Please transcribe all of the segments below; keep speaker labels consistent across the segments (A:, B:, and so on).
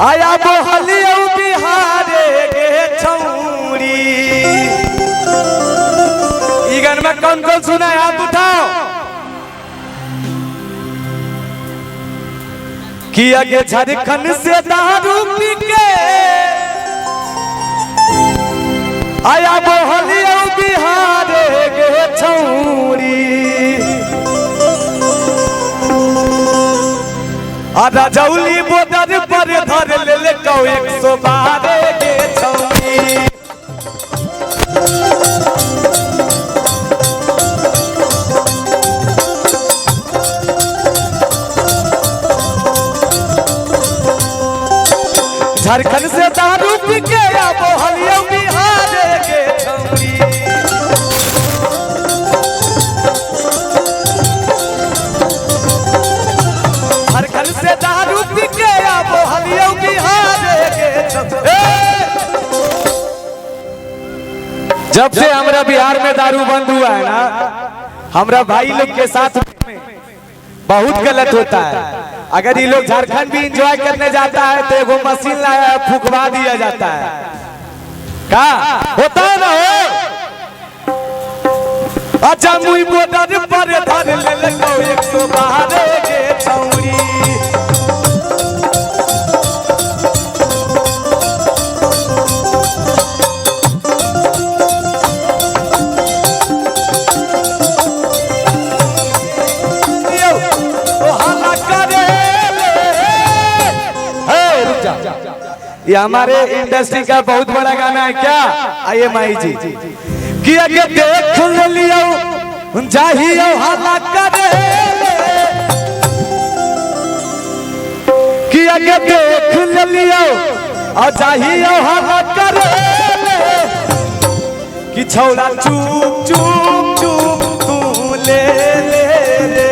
A: आया बोहलियो बिहारे गे छौरी। ई गान में कौन कौन सुना है हाथ उठाओ। कि आगे झारखंड से दारू पी के आया बोहलियो बिहारे गे छौरी। आधा जौली बॉर्डर पर धर ले कौ 112 गे छौरी। झारखंड से दारू पी के बोहलियो बिहारे गे छौरी। झारखंड से दारू पी के बोहलियो बिहारे गे छौरी। जब से हमारा बिहार में दारू बंद हुआ है ना, हमारा भाई लोग के साथ बहुत गलत होता है। अगर ये लोग झारखंड भी एंजॉय करने जाता है तो एगो मशीन लाया फुकवा दिया जाता है। का होता है ना हो। अच्छा मुई बॉर्डर पर धर ले कौ 112 गे छौरी। ये हमारे इंडस्ट्री का बहुत बड़ा गाना है क्या। आइए माई जी कि आगे देख लियो चाहिए हल्ला करे। कि आगे देख लियो और चाहिए हल्ला करे। कि छौड़ा चुप चुप चुप तू ले ले ले।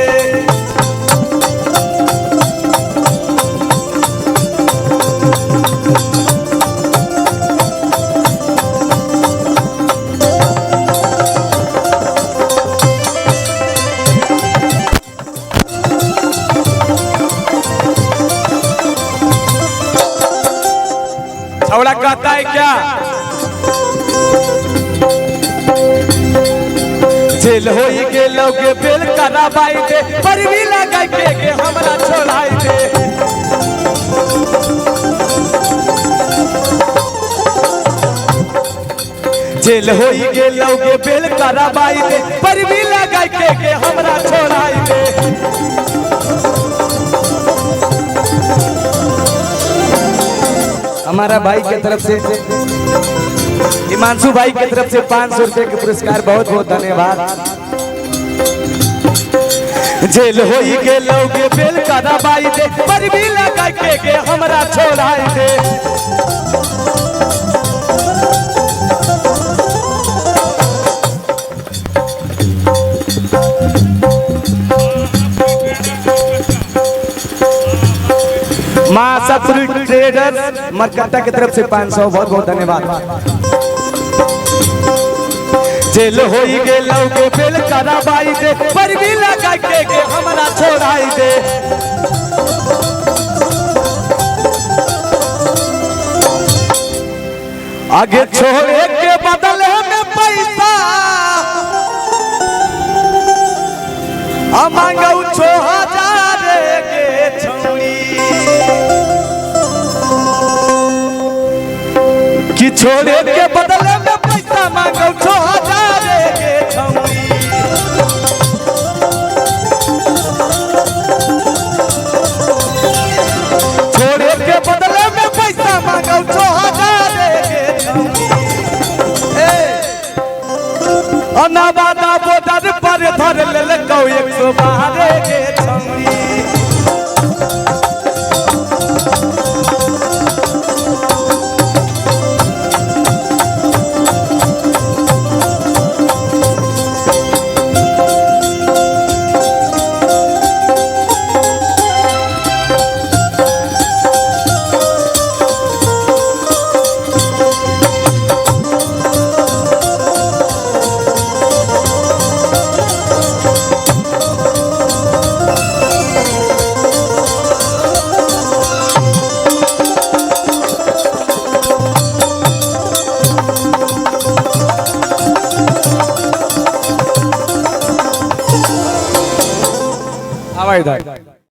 A: छौड़ा कहता है क्या। जेल हो के लोग बेल कराबाई दे पर भी लगा के हमरा छोड़ाई दे। जेल हो के लोग बेल कराबाई दे पर भी लगा के हमरा छोड़ाई दे। हमारा भाई की तरफ से हिमांशु भाई की तरफ से 500 रुपए के पुरस्कार बहुत बहुत धन्यवाद। जेल हो के लोग बेल कराबाई दे पर भी लगा के हमरा छोड़ाई दे। मासा फ्रूट ट्रेडर्स मरकट्टा की तरफ से 500 बहुत बहुत धन्यवाद। जेल हो के लोग बेल कराबाई दे पर भी लगा के हमरा छोड़ाई दे। आगे छोड़े के बदले में पैसा मांगू 6000 गे छौरी। कि छोड़े के बदले में पैसा मांगो 6000 गे छौरी। छोड़े के बदले में पैसा मांगो 6000 गे छौरी। अनाबादा बॉर्डर पर धर ले कौ 112 गे छौरी। आवा इधर।